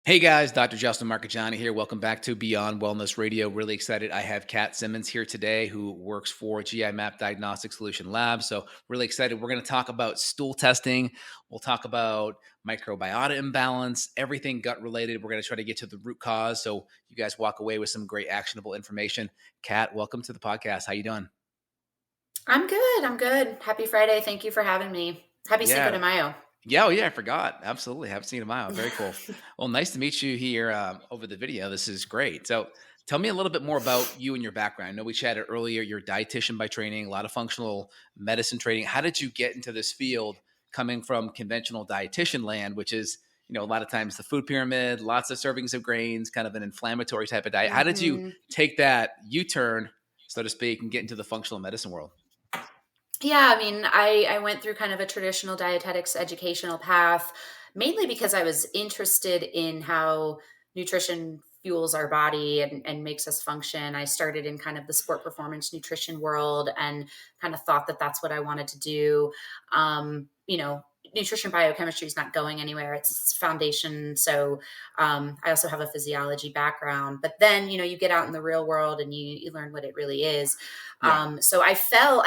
Hey guys, Dr. Justin Marcagiani here. Welcome back to Beyond Wellness Radio. Really excited. I have Kat Simmons here today who works for GI Map Diagnostic Solution Lab. So, really excited. We're going to talk about stool testing. We'll talk about microbiota imbalance, everything gut related. We're going to try to get to the root cause so you guys walk away with some great actionable information. Kat, welcome to the podcast. How you doing? I'm good. I'm good. Happy Friday. Thank you for having me. Happy Cinco de Yeah. Mayo. Yeah, oh yeah, I forgot. Absolutely. Haven't seen a mile. Very cool. Well, nice to meet you here over the video. This is great. So, tell me a little bit more about you and your background. I know we chatted earlier. You're a dietitian by training, a lot of functional medicine training. How did you get into this field coming from conventional dietitian land, which is, a lot of times the food pyramid, lots of servings of grains, kind of an inflammatory type of diet. How did you hmm take that U-turn, so to speak, and get into the functional medicine world? Yeah, I mean, I went through kind of a traditional dietetics educational path, mainly because I was interested in how nutrition fuels our body and makes us function. I started in kind of the sport performance nutrition world and kind of thought that that's what I wanted to do. Nutrition biochemistry is not going anywhere. It's foundation. So I also have a physiology background. But then, you get out in the real world and you learn what it really is. Yeah. So I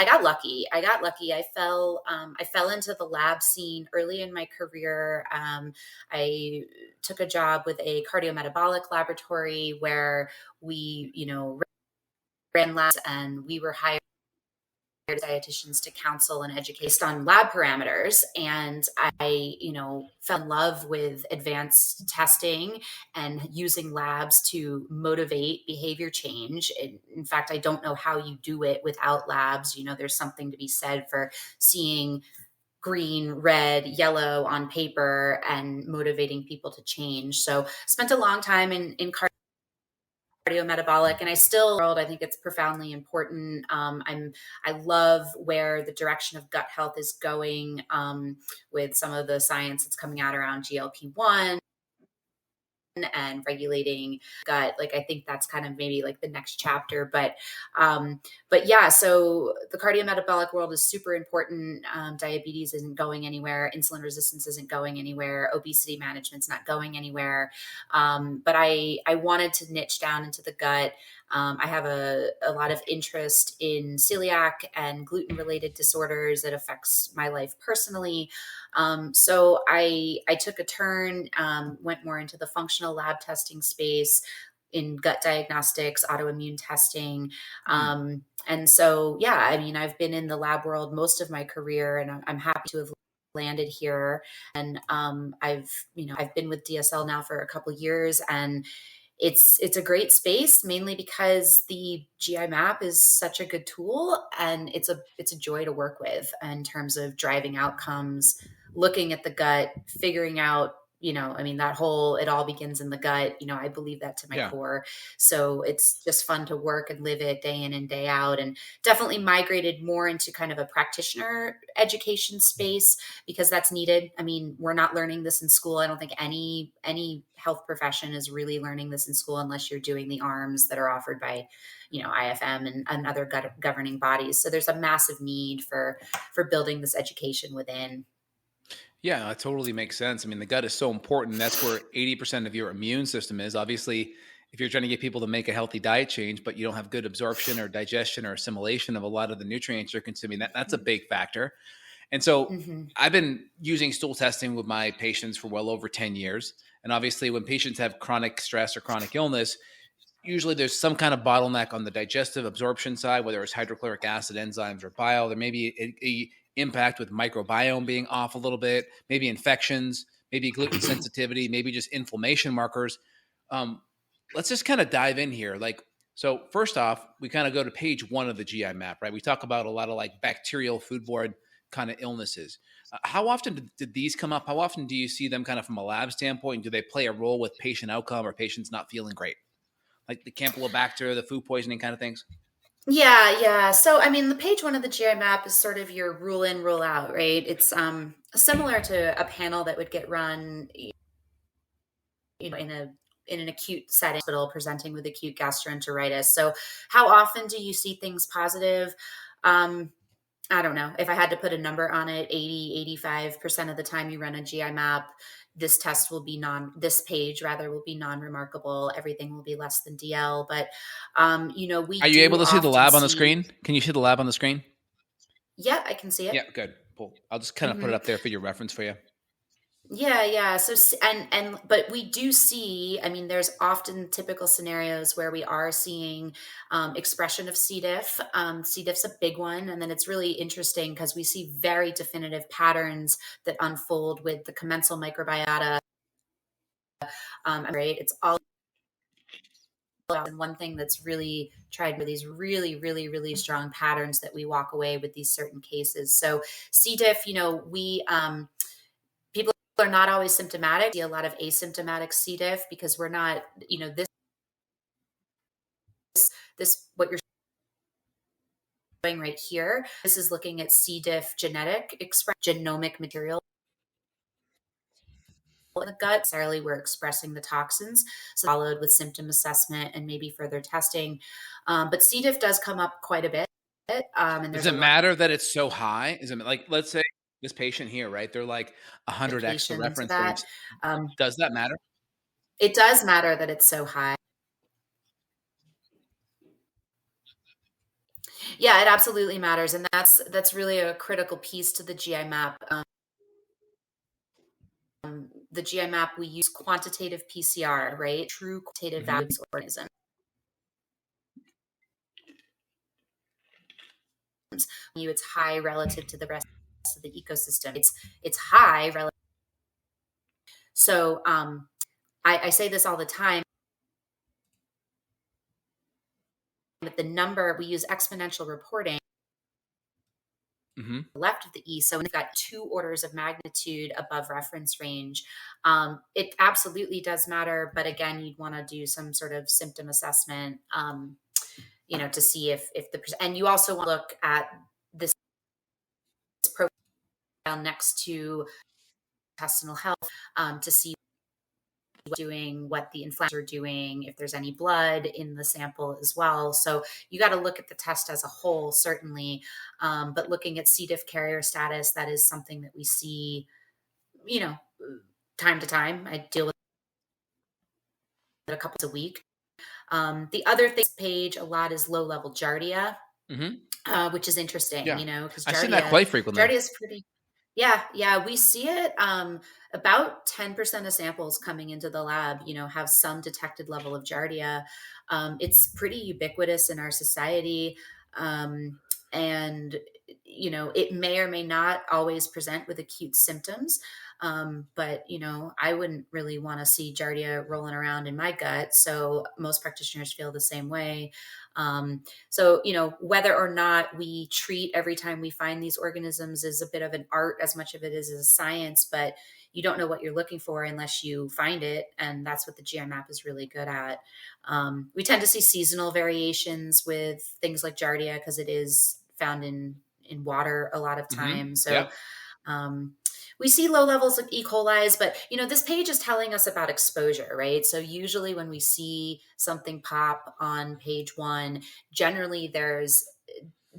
got lucky. I fell into the lab scene early in my career. I took a job with a cardiometabolic laboratory where we, ran labs and we were hired dietitians to counsel and educate based on lab parameters. And I, fell in love with advanced testing and using labs to motivate behavior change. In fact, I don't know how you do it without labs. There's something to be said for seeing green, red, yellow on paper and motivating people to change. So spent a long time in cardiometabolic, and I think it's profoundly important. I love where the direction of gut health is going, with some of the science that's coming out around GLP-1 and regulating gut. Like, I think that's kind of maybe like the next chapter. But yeah, so the cardiometabolic world is super important. Diabetes isn't going anywhere. Insulin resistance isn't going anywhere. Obesity management's not going anywhere. But I wanted to niche down into the gut. I have a lot of interest in celiac and gluten related disorders that affects my life personally. So I took a turn, went more into the functional lab testing space in gut diagnostics, autoimmune testing. Hmm. And so, yeah, I mean, I've been in the lab world most of my career, and I'm happy to have landed here. And I've been with DSL now for a couple years, and it's a great space, mainly because the GI map is such a good tool, and it's a joy to work with in terms of driving outcomes, looking at the gut, figuring out, I mean, it all begins in the gut. I believe that to my Yeah. core. So it's just fun to work and live it day in and day out, and definitely migrated more into kind of a practitioner education space because that's needed. I mean, we're not learning this in school. I don't think any health profession is really learning this in school unless you're doing the arms that are offered by, IFM and other governing bodies. So there's a massive need for building this education within. Yeah, that totally makes sense. I mean, the gut is so important. That's where 80% of your immune system is. Obviously, if you're trying to get people to make a healthy diet change, but you don't have good absorption or digestion or assimilation of a lot of the nutrients you're consuming, that's a big factor. And so Mm-hmm. I've been using stool testing with my patients for well over 10 years. And obviously, when patients have chronic stress or chronic illness, usually there's some kind of bottleneck on the digestive absorption side, whether it's hydrochloric acid, enzymes, or bile. There may be a impact with microbiome being off a little bit, maybe infections, maybe gluten sensitivity, maybe just inflammation markers. Um, let's just kind of dive in here. So first off, we kind of go to page one of the GI map, right? We talk about a lot of like bacterial foodborne kind of illnesses. How often did these come up? How often do you see them kind of from a lab standpoint? Do they play a role with patient outcome or patients not feeling great? Like the Campylobacter, the food poisoning kind of things? Yeah, yeah. So, I mean, the page one of the GI map is sort of your rule in, rule out, right? It's similar to a panel that would get run, in an acute setting, hospital presenting with acute gastroenteritis. So, how often do you see things positive? Um, I don't know, if I had to put a number on it, 85% of the time you run a GI map, this page rather will be non-remarkable. Everything will be less than DL. But, we Are you able do to see the often lab on the see, screen? Can you see the lab on the screen? yeah, I can see it. Yeah, good. Cool. I'll just kind of put it Hmm. up there for your reference for you. Yeah, yeah. So, but we do see, I mean, there's often typical scenarios where we are seeing expression of C. diff. C. diff's a big one. And then it's really interesting because we see very definitive patterns that unfold with the commensal microbiota. Right. It's all. And one thing that's really tried with these really, really, really strong patterns that we walk away with these certain cases. So C. diff, people are not always symptomatic. We see a lot of asymptomatic C. diff because we're not, this what you're showing right here. This is looking at C. diff genetic genomic material in the gut. Necessarily, we're expressing the toxins, so followed with symptom assessment and maybe further testing. But C. diff does come up quite a bit, and Does there's a it lot matter that it's so high? Is it like, let's say this patient here, right? They're like of 100x the indications reference that range. um, Does that matter? it does matter that it's so high. Yeah, it absolutely matters, and that's really a critical piece to the GI map. The GI map, we use quantitative PCR, right? True quantitative Hmm. values of organisms. It's high relative to the rest of the ecosystem. It's high relative. So I say this all the time. But the number we use exponential reporting Hmm. left of the E. So we've got 2 orders of magnitude above reference range. It absolutely does matter, but again, you'd want to do some sort of symptom assessment, to see if and you also want to look at this profile next to intestinal health to see doing, what the inflammations are doing, if there's any blood in the sample as well. So you got to look at the test as a whole, certainly. But looking at C. diff carrier status, that is something that we see, you know, time to time. I deal with it a couple a week. The other thing page a lot is low level Giardia, Hmm. which is interesting, Yeah. because I've seen that quite frequently. Giardia is pretty. Yeah, yeah, we see it. About 10% of samples coming into the lab, have some detected level of Giardia. It's pretty ubiquitous in our society, and it may or may not always present with acute symptoms. But I wouldn't really want to see Giardia rolling around in my gut. So most practitioners feel the same way. So, whether or not we treat every time we find these organisms is a bit of an art as much of it is a science, but you don't know what you're looking for unless you find it. And that's what the GI map is really good at. We tend to see seasonal variations with things like Giardia because it is found in water a lot of Hmm. time. So, Yep. um, we see low levels of E. coli's, but this page is telling us about exposure, right? So usually when we see something pop on page 1, generally there's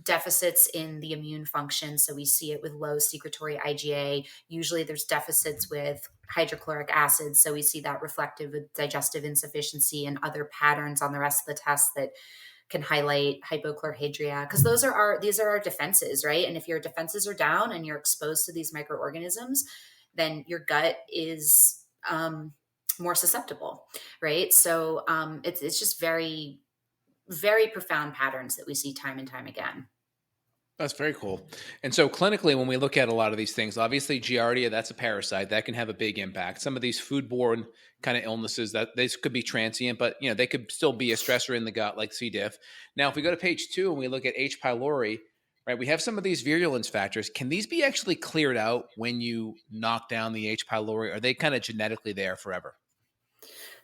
deficits in the immune function. So we see it with low secretory IgA. Usually there's deficits with hydrochloric acid. So we see that reflective with digestive insufficiency and other patterns on the rest of the tests that can highlight hypochlorhydria, because these are our defenses, right? And if your defenses are down and you're exposed to these microorganisms, then your gut is more susceptible, right? So it's just very, very profound patterns that we see time and time again. That's very cool. And so clinically, when we look at a lot of these things, obviously Giardia, that's a parasite that can have a big impact. Some of these foodborne kind of illnesses that this could be transient, but they could still be a stressor in the gut like C. diff. Now, if we go to page 2 and we look at H. pylori, right, we have some of these virulence factors. Can these be actually cleared out when you knock down the H. pylori? Are they kind of genetically there forever?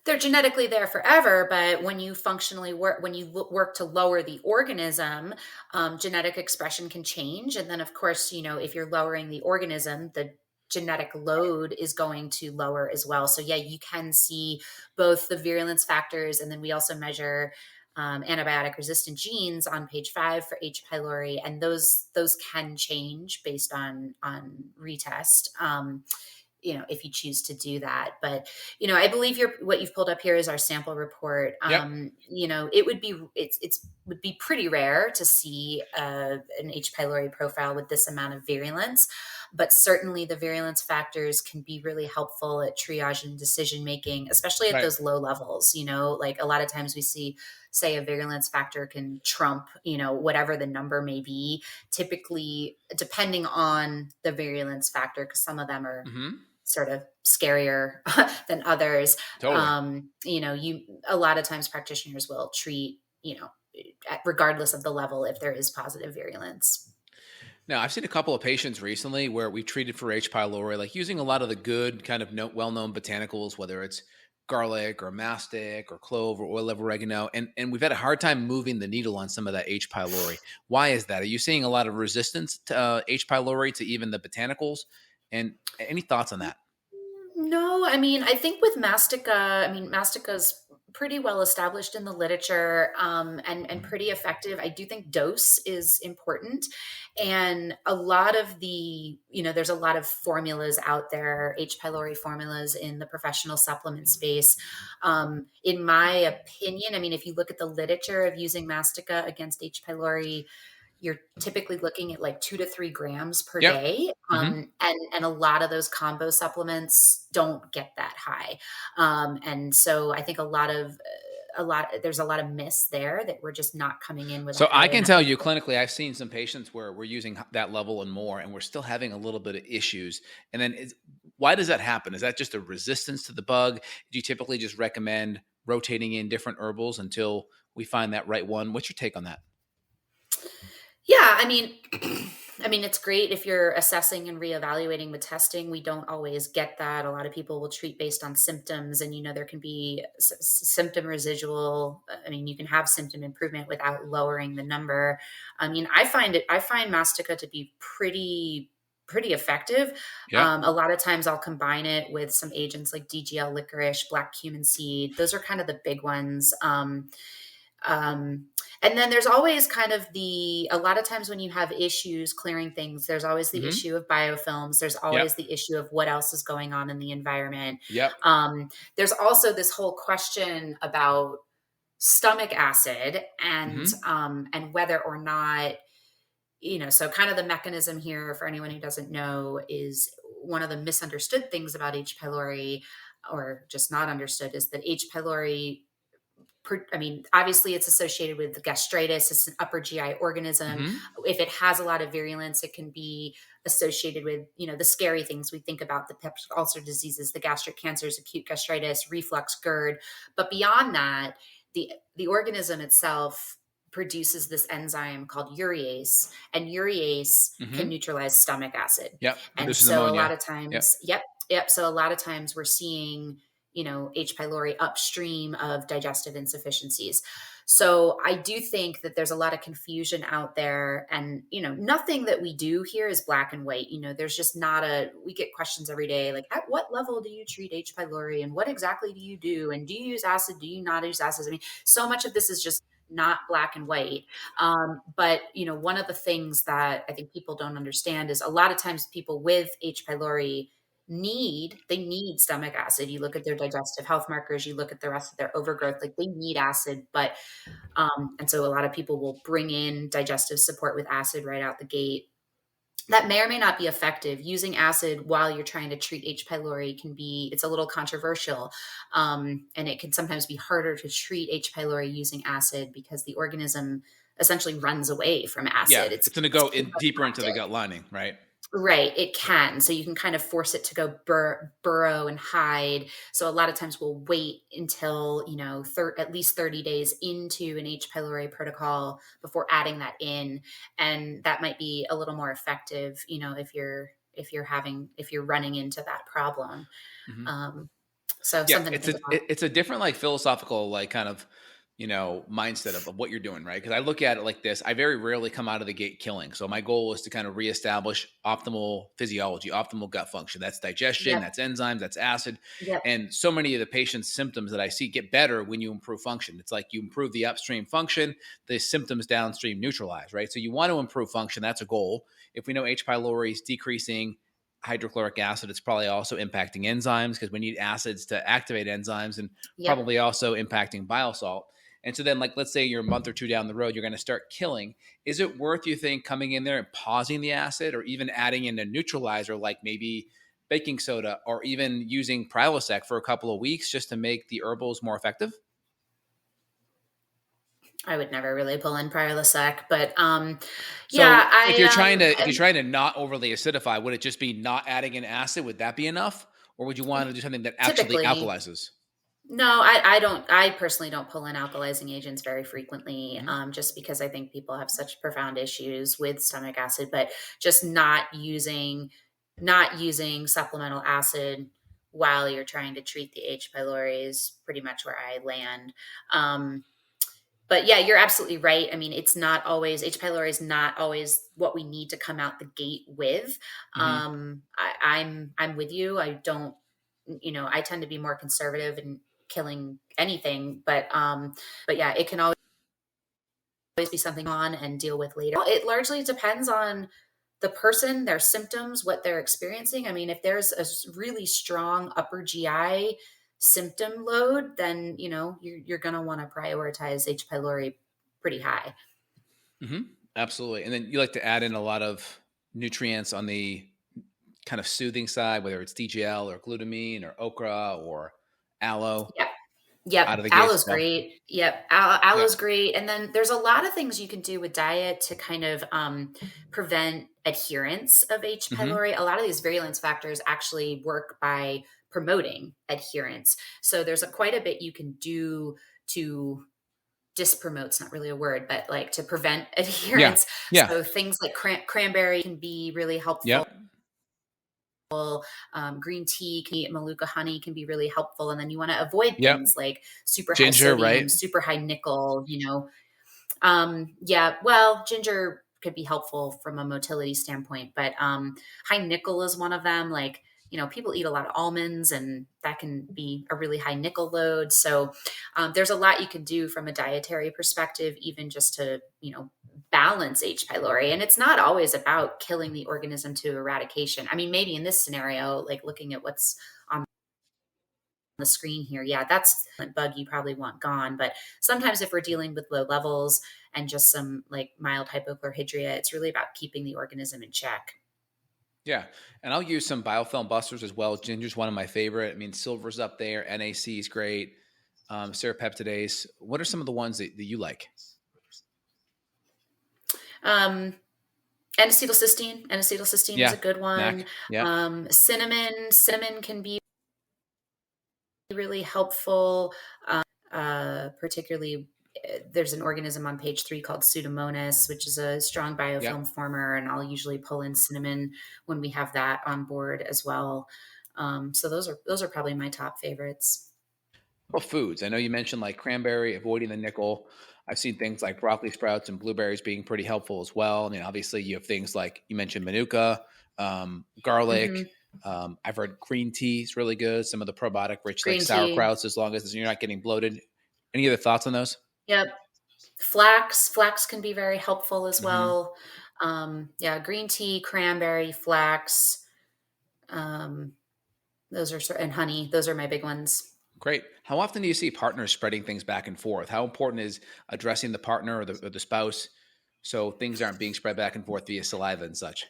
They're genetically there forever, but when you functionally work, when you work to lower the organism, genetic expression can change. And then, of course, if you're lowering the organism, the genetic load is going to lower as well. So, yeah, you can see both the virulence factors, and then we also measure antibiotic resistant genes on page 5 for H. pylori, and those can change based on retest. If you choose to do that. But, I believe what you've pulled up here is our sample report. Yep. It's would be pretty rare to see an H. pylori profile with this amount of virulence, but certainly the virulence factors can be really helpful at triage and decision making, especially at Right. those low levels. Like a lot of times we see, say, a virulence factor can trump, whatever the number may be, typically depending on the virulence factor, because some of them are Hmm. sort of scarier than others. Totally. A lot of times practitioners will treat, regardless of the level, if there is positive virulence. Now, I've seen a couple of patients recently where we've treated for H. pylori, like using a lot of the good kind of well-known botanicals, whether it's garlic or mastic or clove or oil of oregano, and we've had a hard time moving the needle on some of that H. pylori. Why is that? Are you seeing a lot of resistance to H. pylori to even the botanicals? And any thoughts on that? No, I mean, I think with Mastica, Mastica's pretty well established in the literature, and pretty effective. I do think dose is important. And a lot of there's a lot of formulas out there, H. pylori formulas in the professional supplement space. In my opinion, I mean, if you look at the literature of using Mastica against H. pylori, you're typically looking at like 2 to 3 grams per Yep. day. Hmm. And a lot of those combo supplements don't get that high. And so I think there's a lot of myths there that we're just not coming in with a So high I can enough. tell you clinically, I've seen some patients where we're using that level and more, and we're still having a little bit of issues. And then why does that happen? Is that just a resistance to the bug? Do you typically just recommend rotating in different herbals until we find that right one? What's your take on that? Yeah, it's great if you're assessing and reevaluating with testing. We don't always get that. A lot of people will treat based on symptoms, and there can be symptom residual. I mean, you can have symptom improvement without lowering the number. I find Mastica to be pretty effective. Yeah. A lot of times I'll combine it with some agents like DGL licorice, black cumin seed. Those are kind of the big ones. Um, and then there's always kind of a lot of times when you have issues clearing things, there's always the Hmm. issue of biofilms. There's Yep. always the issue of what else is going on in the environment. Yep. There's also this whole question about stomach acid Hmm. and whether or not, so kind of the mechanism here for anyone who doesn't know is one of the misunderstood things about H. pylori, or just not understood, is that H. pylori, obviously it's associated with gastritis. It's an upper GI organism. Hmm. If it has a lot of virulence, it can be associated with, the scary things we think about, the peptic ulcer diseases, the gastric cancers, acute gastritis, reflux, GERD. But beyond that, the organism itself produces this enzyme called urease, and urease can Hmm. neutralize stomach acid. Yep. And Produces so a lot ammonia. of Yep. times, yep. So a lot of times we're seeing, H. pylori upstream of digestive insufficiencies. So I do think that there's a lot of confusion out there, and, nothing that we do here is black and white. There's just not we get questions every day, like, at what level do you treat H. pylori, and what exactly do you do? And do you use acid? Do you not use acid? I mean, so much of this is just not black and white. But, one of the things that I think people don't understand is a lot of times people with H. pylori need stomach acid. You look at their digestive health markers, you look at the rest of their overgrowth, like they need acid. But and so a lot of people will bring in digestive support with acid right out the gate. That may or may not be effective. Using acid while you're trying to treat H. pylori it's a little controversial. And it can sometimes be harder to treat H. pylori using acid because the organism essentially runs away from Yeah. acid. It's going to It's go too in much deeper into the active. gut lining, right? Right, it can. So you can kind of force it to go burrow and hide. So a lot of times we'll wait until, at least 30 days into an H. pylori protocol before adding that in. And that might be a little more effective, if you're running into that problem. Hmm. Um, so Yeah, something to it's think a about. it's a different like philosophical like kind of mindset of what you're doing, right? Because I look at it like this. I very rarely come out of the gate killing. So my goal is to kind of reestablish optimal physiology, optimal gut function. That's digestion, Yep. that's enzymes, that's acid. Yep. And so many of the patient's symptoms that I see get better when you improve function. It's like you improve the upstream function, the symptoms downstream neutralize, right? So you want to improve function. That's a goal. If we know H. pylori is decreasing hydrochloric acid, it's probably also impacting enzymes because we need acids to activate enzymes, and Yep. probably also impacting bile salt. And so then, like, let's say you're a month or two down the road, you're going to start killing. Is it worth, you think, coming in there and pausing the acid, or even adding in a neutralizer like maybe baking soda, or even using Prilosec for a couple of weeks just to make the herbals more effective? I would never really pull in Prilosec, but So yeah, if you're trying to not overly acidify, would it just be not adding an acid? Would that be enough, or would you want to do something that actually typically alkalizes? no, I don't. I personally don't pull in alkalizing agents very frequently, Mhm. just because I think people have such profound issues with stomach acid. But just not using supplemental acid while you're trying to treat the H. pylori is pretty much where I land. Um, but yeah, you're absolutely right. I mean, it's not always H. pylori is not always what we need to come out the gate with. Mhm. I'm with you. I don't, I tend to be more conservative in killing anything, but yeah, it can always be something on and deal with later. It largely depends on the person, their symptoms, what they're experiencing. I mean, if there's a really strong upper GI symptom load, then you're going to want to prioritize H. pylori pretty high. Mhm. Absolutely. And then you like to add in a lot of nutrients on the kind of soothing side, whether it's DGL or glutamine or okra or aloe Yeah. Yep, out of the gates as aloe's well. great. Yep, Yeah. aloe's great. And then there's a lot of things you can do with diet to kind of prevent adherence of H. Mhm. pylori. A lot of these virulence factors actually work by promoting adherence. So there's quite a bit you can do to dispromote's not really a word, but like to prevent Yeah. adherence. Yeah. So things like cranberry can be really helpful. Yep. Green tea, manuka honey can be really helpful. And then you want to avoid Yep. things like super high Ginger, sodium, right? super high nickel, yeah, well, ginger could be helpful from a motility standpoint, but high nickel is one of them. Like, people eat a lot of almonds, and that can be a really high nickel load. So there's a lot you can do from a dietary perspective, even just to, balance H. pylori. And it's not always about killing the organism to eradication. I mean, maybe in this scenario, like looking at what's on the screen here, yeah, that's a bug you probably want gone. But sometimes if we're dealing with low levels and just some like mild hypochlorhydria, it's really about keeping the organism in check. Yeah. And I'll use some biofilm busters as well. Ginger's one of my favorite. I mean, silver's up there. NAC is great. Serapeptidase. What are some of the ones that you like? Um, N-acetylcysteine is Yeah. a good one. NAC. Yeah. Cinnamon can be really helpful, particularly there's an organism on page 3 called Pseudomonas, which is a strong Yeah. biofilm former, and I'll usually pull in cinnamon when we have that on board as well. So those are probably my top favorites. Well, foods. I know you mentioned like cranberry, avoiding the nickel. I've seen things like broccoli sprouts and blueberries being pretty helpful as well. I mean, obviously, you have things like you mentioned manuka, garlic. Hmm. I've heard green tea is really good. Some of the probiotic rich like Green tea. sauerkrauts, as long as you're not getting bloated. Any other thoughts on those? Yep. Flax can be very helpful as Hmm. well. Yeah, green tea, cranberry, flax. Um, and honey. Those are my big ones. Great. How often do you see partners spreading things back and forth? How important is addressing the partner or the spouse so things aren't being spread back and forth via saliva and such?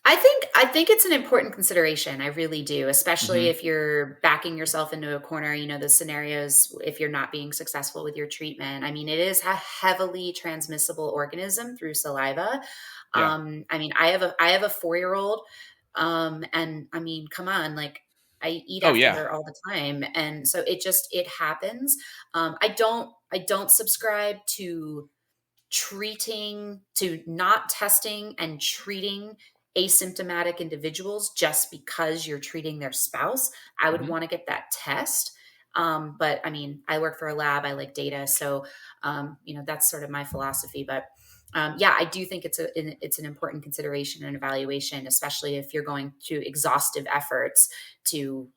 I think it's an important consideration. I really do, especially Hmm. if you're backing yourself into a corner, the scenarios if you're not being successful with your treatment. I mean, it is a heavily transmissible organism through saliva. Yeah. I mean, I have a 4-year-old, and I mean, come on, like I eat Oh, after yeah. her all the time, and so it happens. I don't subscribe to not testing and treating asymptomatic individuals just because you're treating their spouse. I would Hmm. want to get that test. But I mean, I work for a lab, I like data. So, that's sort of my philosophy. But yeah, I do think it's an important consideration and evaluation, especially if you're going to exhaustive efforts to,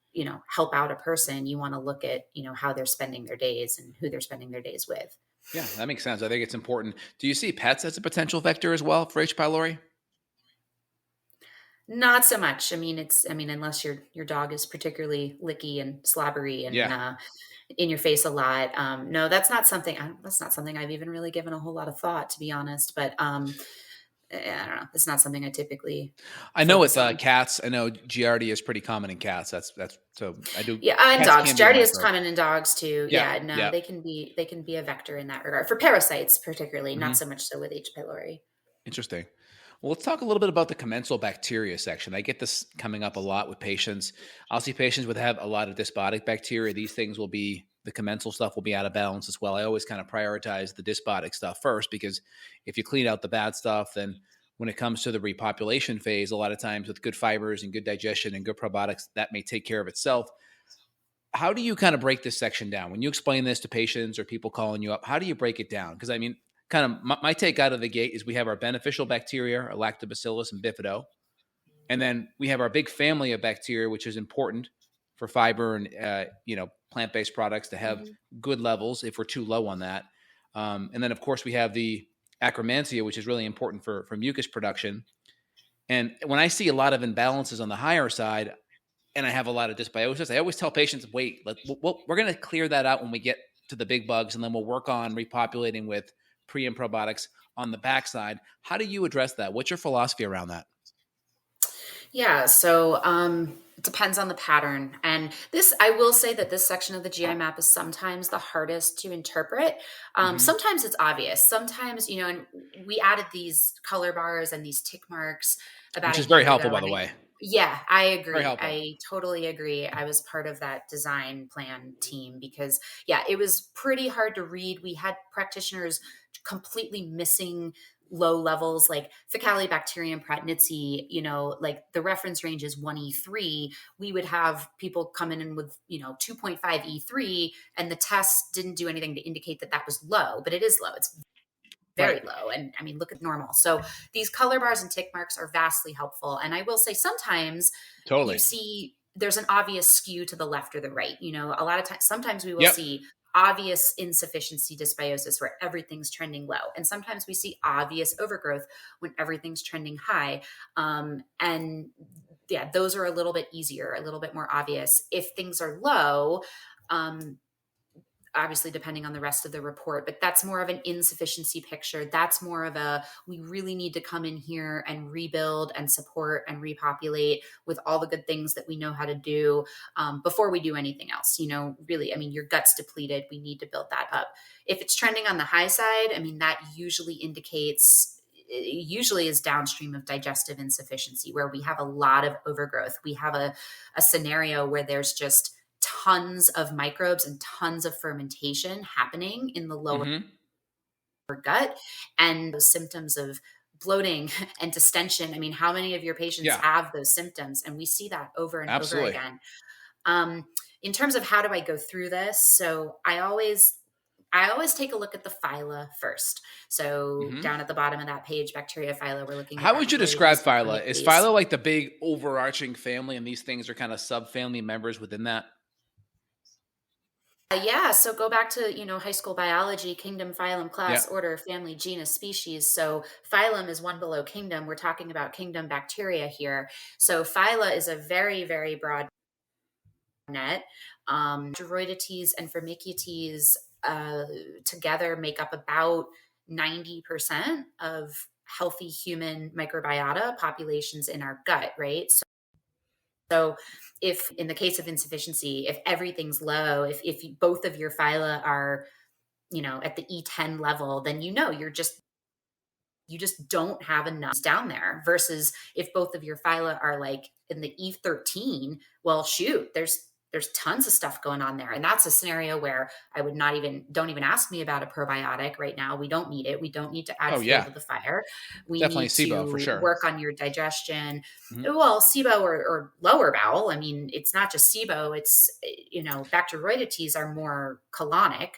help out a person. You want to look at, how they're spending their days and who they're spending their days with. Yeah, that makes sense. I think it's important. Do you see pets as a potential vector as well for H. pylori? Not so much. I mean, unless your dog is particularly licky and slobbery and Yeah. in your face a lot. No, that's not something I've even really given a whole lot of thought, to be honest. But I don't know. It's not something I typically I know with focus on. cats, I know Giardia is pretty common in cats. That's so I do. Yeah, and Cats dogs. can be a Giardia is microbe. common in dogs too. Yeah, Yeah, no, yeah. they can be a vector in that regard for parasites, particularly. Hmm. Not so much so with H. pylori. Interesting. Well, let's talk a little bit about the commensal bacteria section. I get this coming up a lot with patients. I'll see patients with have a lot of dysbiotic bacteria. These things will be the commensal stuff will be out of balance as well. I always kind of prioritize the dysbiotic stuff first because if you clean out the bad stuff, then when it comes to the repopulation phase, a lot of times with good fibers and good digestion and good probiotics, that may take care of itself. How do you kind of break this section down when you explain this to patients or people calling you up? How do you break it down? Because I mean, kind of my take out of the gate is we have our beneficial bacteria, our lactobacillus and bifido, and then we have our big family of bacteria, which is important for fiber and plant-based products to have Mhm. good levels if we're too low on that. And then of course we have the Akkermansia, which is really important for mucus production. And when I see a lot of imbalances on the higher side, and I have a lot of dysbiosis, I always tell patients, wait, we're going to clear that out when we get to the big bugs, and then we'll work on repopulating with pre and probiotics on the backside. How do you address that? What's your philosophy around that? Yeah, so it depends on the pattern. And this, I will say that this section of the GI map is sometimes the hardest to interpret. Hmm. Sometimes it's obvious. Sometimes, and we added these color bars and these tick marks about Which a is very year helpful, ago. by And the way. yeah, I Very agree. helpful. I totally agree. I was part of that design plan team because, yeah, it was pretty hard to read. We had practitioners completely missing low levels like Faecalibacterium pratenitzi, like the reference range is 1E3. We would have people coming in with, 2.5 E3, and the test didn't do anything to indicate that that was low, but it is low. It's Right. very low. And I mean, look at normal. So these color bars and tick marks are vastly helpful. And I will say sometimes you Totally. see there's an obvious skew to the left or the right. A lot of times, sometimes we will Yep. see obvious insufficiency dysbiosis where everything's trending low. And sometimes we see obvious overgrowth when everything's trending high. And yeah, those are a little bit easier, a little bit more obvious. If things are low, um, obviously depending on the rest of the report, but that's more of an insufficiency picture. That's more of a, we really need to come in here and rebuild and support and repopulate with all the good things that we know how to do, before we do anything else. Really, I mean, your gut's depleted. We need to build that up. If it's trending on the high side, I mean, that usually indicates, it usually is downstream of digestive insufficiency where we have a lot of overgrowth. We have a scenario where there's just tons of microbes and tons of fermentation happening in the lower Hmm. gut, and those symptoms of bloating and distension. I mean, how many of your patients Yeah, have those symptoms? And we see that over and over absolutely. again. Um, in terms of how do I go through this, so I always take a look at the phyla first. So Hmm. down at the bottom of that page, bacteria phyla, we're looking at How would you describe Bacteroides and phyla? Is Firmicutes. phyla like the big overarching family, and these things are kind of subfamily members within that? Yeah, so go back to, high school biology, kingdom, phylum, Yeah. class, order, family, genus, species. So phylum is one below kingdom. We're talking about kingdom bacteria here. So phyla is a very, very broad net. Doroidetes and Firmicutes together make up about 90% of healthy human microbiota populations in our gut, right? So if in the case of insufficiency, if everything's low, if both of your phyla are, at the E10 level, then you just don't have enough down there versus if both of your phyla are like in the E13, well shoot, there's there's tons of stuff going on there. And that's a scenario where I would not even, don't even ask me about a probiotic right now. We don't need it. We don't need to add Oh fuel yeah, to the fire. We definitely need SIBO for to sure. work on your digestion. Mhm. Well, SIBO or lower bowel. I mean, it's not just SIBO. It's, Bacteroidetes are more colonic.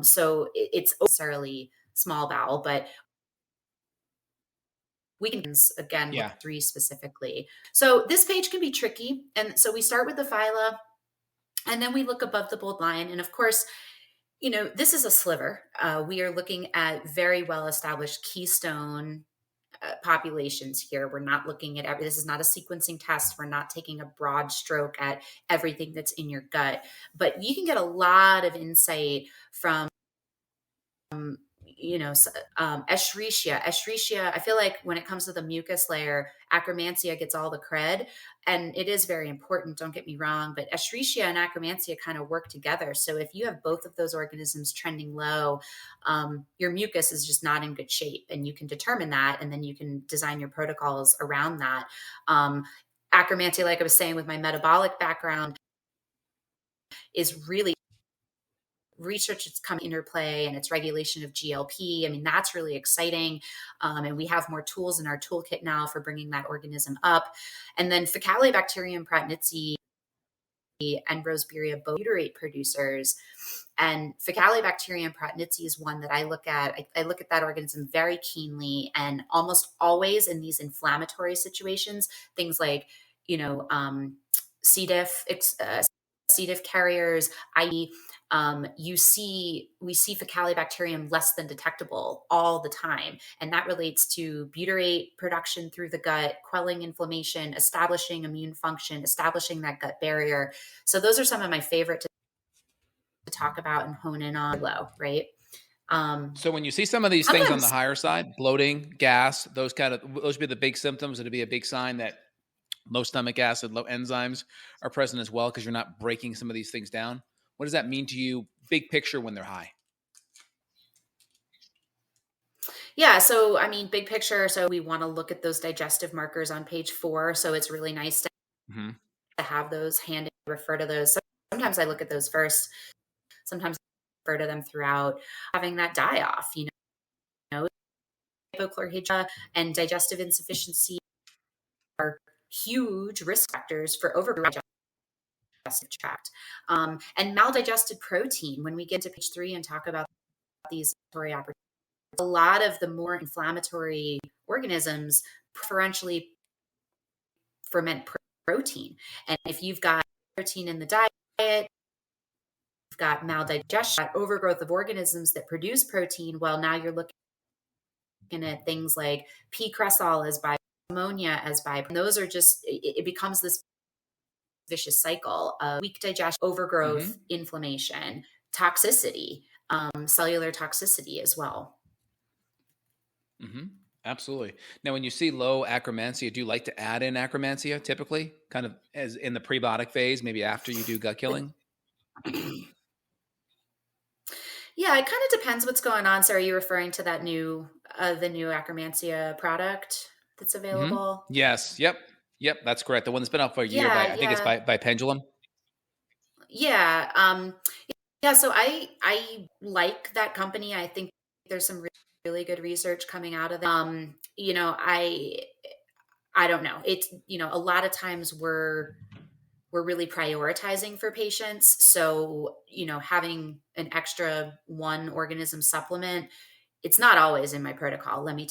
So it's necessarily small bowel, but we can again look Yeah. at 3 specifically. So this page can be tricky. And so we start with the phyla, and then we look above the bold line. And of course, this is a sliver. We are looking at very well established keystone populations here. We're not looking at this is not a sequencing test. We're not taking a broad stroke at everything that's in your gut, but you can get a lot of insight from Escherichia. Escherichia, I feel like when it comes to the mucus layer, Akkermansia gets all the cred, and it is very important, don't get me wrong, but Escherichia and Akkermansia kind of work together. So if you have both of those organisms trending low, your mucus is just not in good shape, and you can determine that, and then you can design your protocols around that. Akkermansia, like I was saying, with my metabolic background, is really research that's come interplay, and its regulation of GLP. I mean, that's really exciting. And we have more tools in our toolkit now for bringing that organism up. And then Faecalibacterium pratenitzi and Roseburia butyrate producers. And Faecalibacterium pratenitzi is one that I look at. I look at that organism very keenly, and almost always in these inflammatory situations, things like, C. diff, C. diff carriers, i.e., we see Faecalibacterium less than detectable all the time. And that relates to butyrate production through the gut, quelling inflammation, establishing immune function, establishing that gut barrier. So those are some of my favorite to talk about and hone in on low, right? So when you see some of these things on the Sometimes, higher side, bloating, gas, those would be the big symptoms. It'd be a big sign that low stomach acid, low enzymes are present as well, because you're not breaking some of these things down. What does that mean to you, big picture, when they're high? yeah. So, I mean, big picture. So we want to look at those digestive markers on page 4. So it's really nice Hmm. to have those handy, refer to those. Sometimes I look at those first. Sometimes I refer to them throughout. Having that die off, hypochlorhydria and digestive insufficiency are huge risk factors for overdigestive tract. And maldigested protein, when we get to page 3 and talk about these opportunities, a lot of the more inflammatory organisms preferentially ferment protein. And if you've got protein in the diet, you've got maldigestion, overgrowth of organisms that produce protein, well, now you're looking at things like P. cresol as by ammonia as by, and those are just, it becomes this vicious cycle of weak digestion, overgrowth, Hmm. inflammation, toxicity, cellular toxicity as well. Hmm. Absolutely. Now, when you see low Akkermansia, do you like to add in Akkermansia typically, kind of as in the prebiotic phase, maybe after you do gut killing? Yeah, it kind of depends what's going on. So are you referring to the new Akkermansia product that's Hmm. available? Yes. Yep. Yep. That's correct. The one that's been out for a year by, Yeah, I think it's yeah, by Pendulum. yeah. Yeah, so I like that company. I think there's some really good research coming out of them. I don't know. It's, a lot of times we're really prioritizing for patients. So, having an extra one organism supplement, it's not always in my protocol. Let me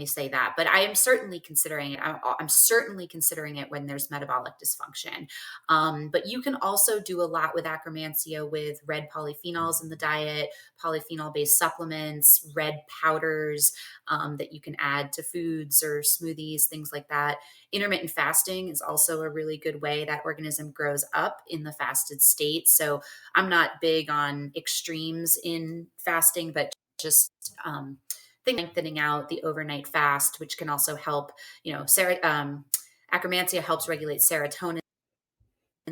say that. But I am certainly considering it. I'm certainly considering it when there's metabolic dysfunction. But you can also do a lot with Akkermansia with red polyphenols in the diet, polyphenol based supplements, red powders that you can add to foods or smoothies, things like that. Intermittent fasting is also a really good way that organism grows up in the fasted state. So I'm not big on extremes in fasting, but just lengthening out the overnight fast, which can also help, Akkermansia helps regulate serotonin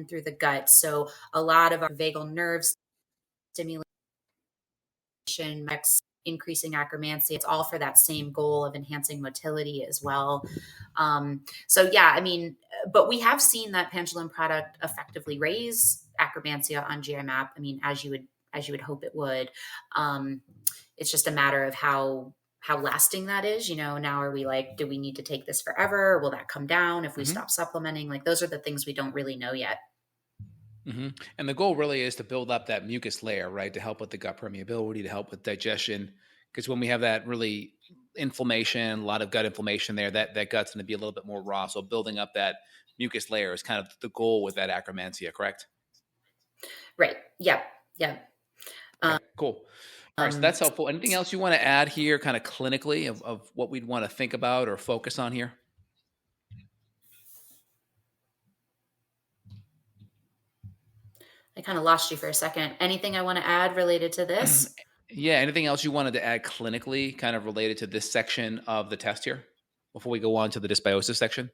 through the gut. So a lot of our vagal nerve stimulation, increasing Akkermansia. It's all for that same goal of enhancing motility as well. So yeah, I mean, but we have seen that Pendulum product effectively raise Akkermansia on GI map. I mean, as you would hope it would. It's just a matter of how lasting that is. Now are we like, do we need to take this forever? Will that come down if we stop supplementing? Like, those are the things we don't really know yet. And the goal really is to build up that mucus layer, right? To help with the gut permeability, to help with digestion. Because when we have that really inflammation, a lot of gut inflammation there, that gut's going to be a little bit more raw. So building up that mucus layer is kind of the goal with that Akkermansia, correct? Right. Yep. Yep. Okay, cool. All right, so that's helpful. Anything else you want to add here, kind of clinically, of what we'd want to think about or focus on here? I kind of lost you for a second. Anything I want to add related to this? Yeah, anything else you wanted to add clinically, kind of related to this section of the test here, before we go on to the dysbiosis section?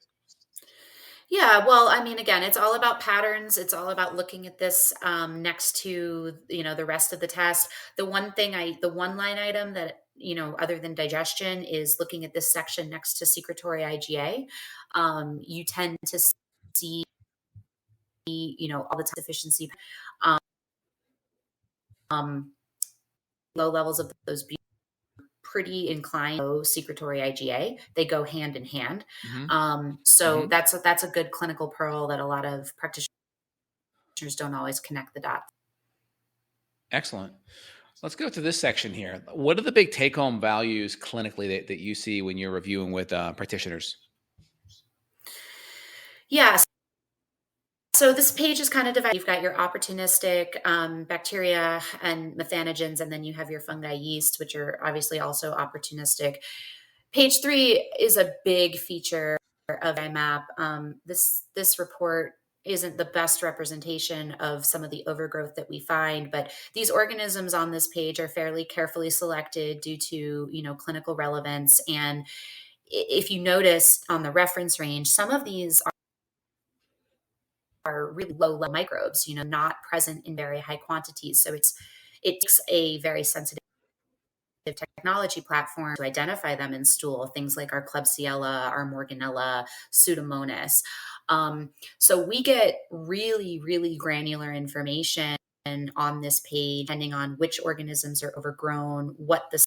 Yeah, well, I mean, again, it's all about patterns. It's all about looking at this next to the rest of the test. The one line item that other than digestion is looking at this section next to secretory IgA. You tend to see all the deficiency, low levels of those pretty inclined low secretory IgA. They go hand in hand. So that's a good clinical pearl that a lot of practitioners don't always connect the dots. Excellent. Let's go to this section here. What are the big take-home values clinically that you see when you're reviewing with practitioners? Yeah. So this page is kind of divided. You've got your opportunistic bacteria and methanogens, and then you have your fungi yeast, which are obviously also opportunistic. Page 3 is a big feature of IMAP. This report isn't the best representation of some of the overgrowth that we find, but these organisms on this page are fairly carefully selected due to clinical relevance. And if you notice on the reference range, some of these are really low level microbes, not present in very high quantities. So it takes a very sensitive technology platform to identify them in stool, things like our Klebsiella, our Morganella, Pseudomonas. So we get really, really granular information on this page, depending on which organisms are overgrown, what the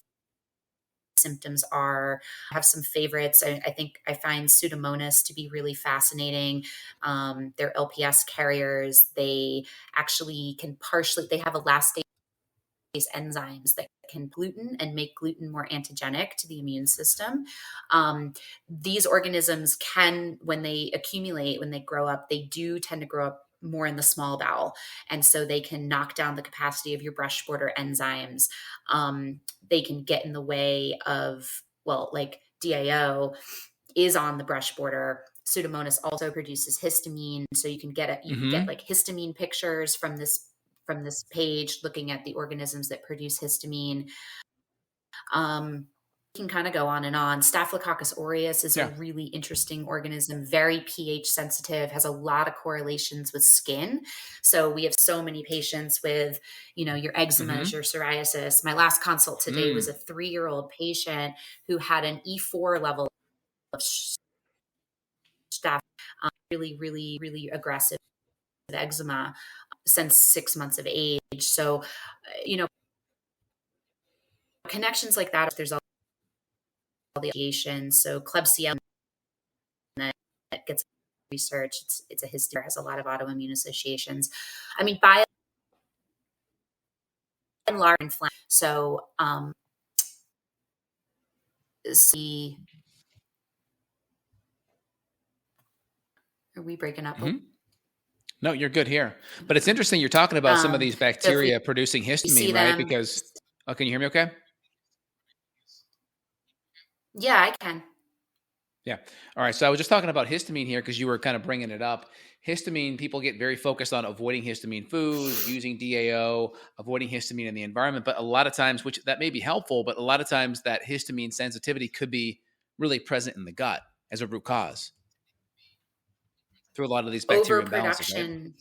symptoms are. I have some favorites. I think I find Pseudomonas to be really fascinating. They're LPS carriers. They actually they have elastase enzymes that can gluten and make gluten more antigenic to the immune system. These organisms can, when they accumulate, when they grow up, they do tend to grow up more in the small bowel. And so they can knock down the capacity of your brush border enzymes. They can get in the way of, like DIO is on the brush border. Pseudomonas also produces histamine. So you can get like histamine pictures from this page, looking at the organisms that produce histamine. Can kind of go on and on. Staphylococcus aureus is a really interesting organism, very pH sensitive, has a lot of correlations with skin. So we have so many patients with, your eczema, your psoriasis. My last consult today was a 3-year-old patient who had an E4 level of staph, really, really, really aggressive eczema since 6 months of age. So, connections like that, there's all the association. So Klebsiella that gets research. It's a history, has a lot of autoimmune associations. I mean, by and large, inflammation. So see, are we breaking up? No, you're good here. But it's interesting you're talking about some of these bacteria producing histamine, right? Because, can you hear me okay? Yeah, I can. Yeah. All right. So I was just talking about histamine here because you were kind of bringing it up. Histamine, people get very focused on avoiding histamine foods, using DAO, avoiding histamine in the environment. But a lot of times, which that may be helpful, but a lot of times that histamine sensitivity could be really present in the gut as a root cause through a lot of these bacterial imbalances. Right?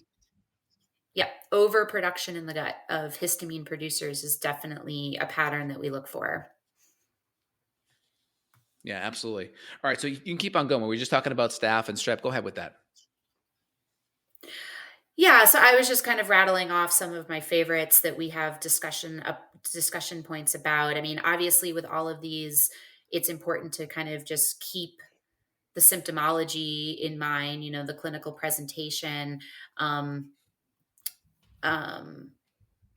Yeah, overproduction in the gut of histamine producers is definitely a pattern that we look for. Yeah, absolutely. All right, so you can keep on going. We were just talking about staph and strep. Go ahead with that. Yeah, so I was just kind of rattling off some of my favorites that we have discussion points about. I mean, obviously with all of these, it's important to kind of just keep the symptomology in mind, the clinical presentation. Um, um,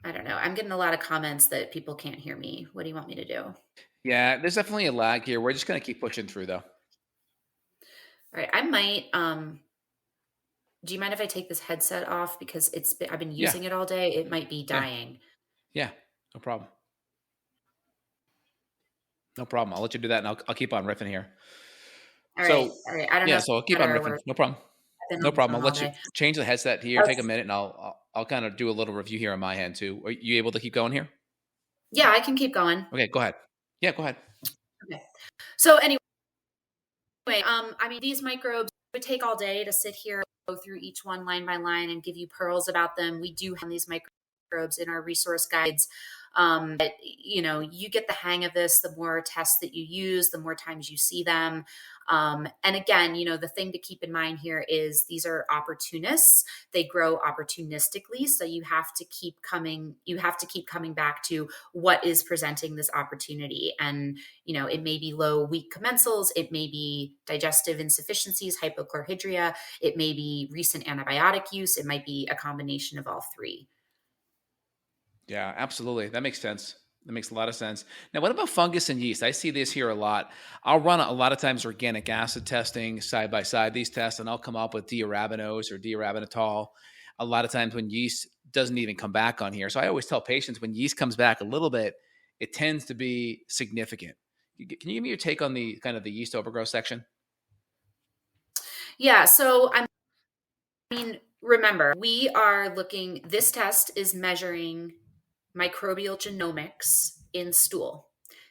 I don't know. I'm getting a lot of comments that people can't hear me. What do you want me to do? All Yeah, there's definitely a lag here. We're just gonna keep pushing through, though. right, I might do you mind if I take this headset off because I've been Yeah, using it all day. It might be yeah, dying. yeah. No problem. No problem. I'll let you do that, and I'll keep on riffing here. All right. So, All right. I don't know yeah, if so I'll it's keep on better or riffing. worse. No problem. I've been No on the problem. phone I'll all let you day. change the headset here. Take a minute, and I'll kind of do a little review here on my hand too. Are you able to keep going here? Yeah, I can keep going. Okay, go ahead. Yeah, go ahead. Okay. So anyway, I mean, these microbes would take all day to sit here, go through each one line by line, and give you pearls about them. We do have these microbes in our resource guides. But, you get the hang of this. The more tests that you use, the more times you see them. And again, the thing to keep in mind here is these are opportunists. They grow opportunistically, so you have to keep coming. You have to keep coming back to what is presenting this opportunity. And it may be low weak commensals, it may be digestive insufficiencies, hypochlorhydria, it may be recent antibiotic use, it might be a combination of all three. Yeah, absolutely. That makes sense. That makes a lot of sense. Now, what about fungus and yeast? I see this here a lot. I'll run a lot of times organic acid testing side by side these tests, and I'll come up with diarabinose or diarabinitol. A lot of times when yeast doesn't even come back on here. So I always tell patients when yeast comes back a little bit, it tends to be significant. Can you give me your take on the kind of the yeast overgrowth section? Yeah, so I mean, remember, we are looking, this test is measuring microbial genomics in stool.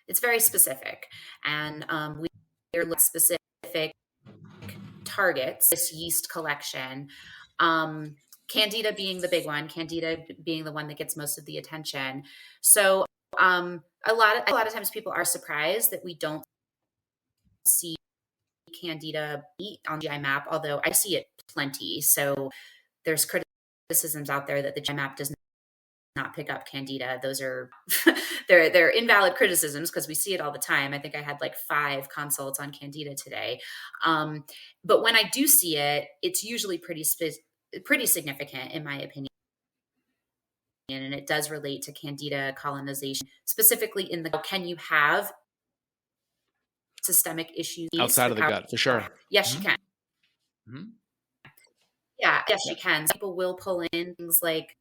It's very specific. And we are looking at specific targets, this yeast collection. Um, Candida being the big one, Candida being the one that gets most of the attention. So a lot of times people are surprised that we don't see Candida on GI map, although I see it plenty. So there's criticisms out there that the GI map does not pick up Candida. Those are they're invalid criticisms because we see it all the time. I think I had like 5 consults on Candida today. But when I do see it, it's usually pretty significant in my opinion. And it does relate to Candida colonization, specifically in the can you have systemic issues Outside of the without? gut, for sure. Yes, you Hmm. can. Hmm. Yeah, yes, you can. Some people will pull in things like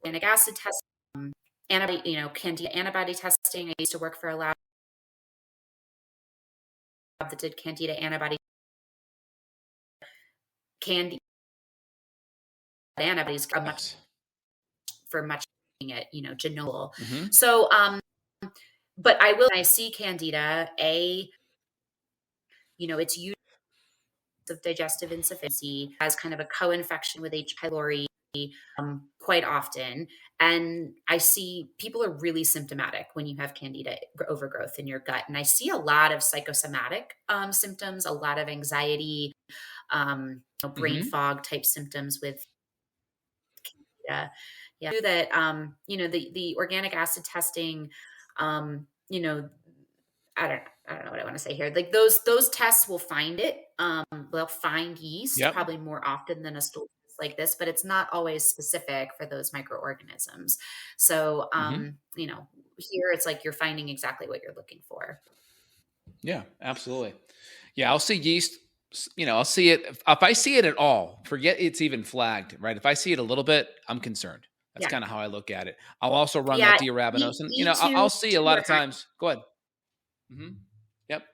organic acid testing, antibody, Candida antibody testing. I used to work for a lab that did Candida antibody. Candida antibodies are much Yes. for much it, genol. Hmm. So, but I see Candida, it's use of digestive insufficiency as kind of a co-infection with H. pylori quite often. And I see people are really symptomatic when you have Candida overgrowth in your gut. And I see a lot of psychosomatic symptoms, a lot of anxiety, brain Hmm. fog type symptoms with Candida. Yeah, that the organic acid testing, um, you know, I don't know what I want to say here. Like those tests will find it. They'll find yeast Yep. probably more often than a stool test like this, but it's not always specific for those microorganisms. So Hmm. here it's like you're finding exactly what you're looking for. Yeah, absolutely. Yeah, I'll see yeast. I'll see it. If I see it at all, forget it's even flagged, right? If I see it a little bit, I'm concerned. That's Yeah. kind of how I look at it. I'll also run that Yeah. diarabinose, and E I'll two see a two lot or of high. times. Go ahead. Hmm. Yep.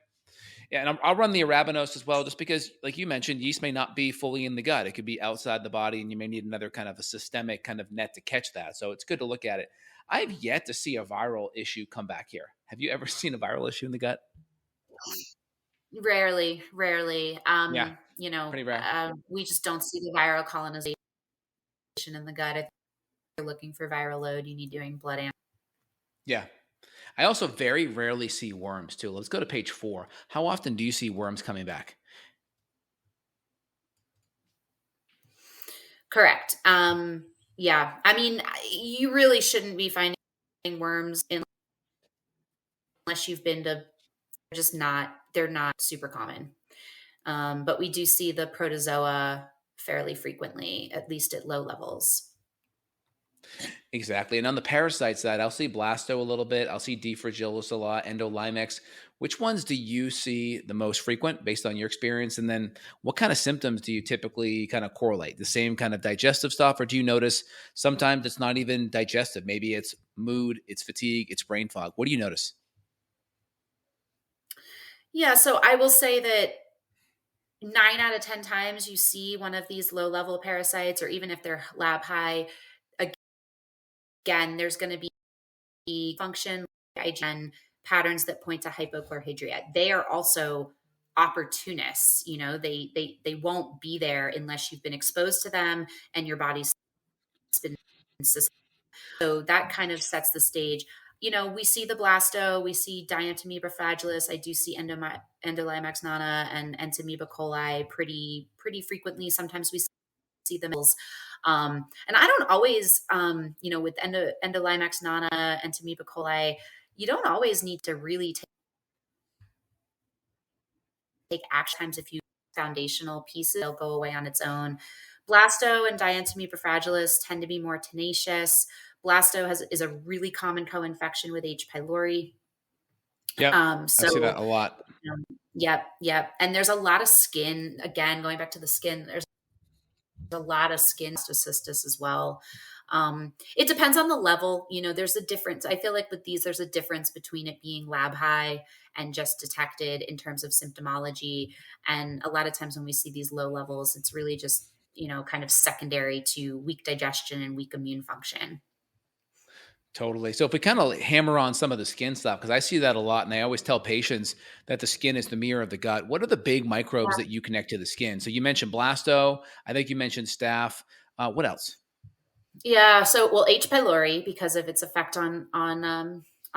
Yeah, and I'll run the arabinose as well, just because, like you mentioned, yeast may not be fully in the gut. It could be outside the body, and you may need another kind of a systemic kind of net to catch that. So it's good to look at it. I have yet to see a viral issue come back here. Have you ever seen a viral issue in the gut? Rarely, rarely. Yeah, pretty rare. We just don't see the viral colonization. in the gut. If you're looking for viral load, you need doing blood. Yeah. I also very rarely see worms too. Let's go to page 4. How often do you see worms coming back? Correct. Yeah. I mean, you really shouldn't be finding worms unless you've been to, they're not super common. But we do see the protozoa fairly frequently, at least at low levels. Exactly. And on the parasite side, I'll see blasto a little bit. I'll see D. fragilis a lot, endolimex. Which ones do you see the most frequent based on your experience? And then what kind of symptoms do you typically kind of correlate? The same kind of digestive stuff, or do you notice sometimes it's not even digestive? Maybe it's mood, it's fatigue, it's brain fog. What do you notice? Yeah. So I will say that 9 out of 10 times you see one of these low level parasites, or even if they're lab high, again, there's going to be function IgN patterns that point to hypochlorhydria. They are also opportunists. They won't be there unless you've been exposed to them and your body's been system. So that kind of sets the stage. We see the blasto, we see Dientamoeba fragilis. I do see Endolimex nana and Entamoeba coli pretty frequently. Sometimes we see them. And I don't always, with Endolimex nana and Entamoeba coli, you don't always need to really take action. Times if you foundational pieces, they'll go away on its own. Blasto and Dientamoeba fragilis tend to be more tenacious. Blasto is a really common co-infection with H. pylori. Yep. I see So that a lot. yep. And there's a lot of skin. Again, going back to the skin, there's a lot of skin cystis as well. It depends on the level. There's a difference. I feel like with these, there's a difference between it being lab high and just detected in terms of symptomology. And a lot of times when we see these low levels, it's really just, kind of secondary to weak digestion and weak immune function. Totally. So if we kind of hammer on some of the skin stuff, because I see that a lot, and I always tell patients that the skin is the mirror of the gut. What are the big microbes that you connect to the skin? So you mentioned blasto. I think you mentioned staph. What else? Yeah. So, well, H. pylori, because of its effect on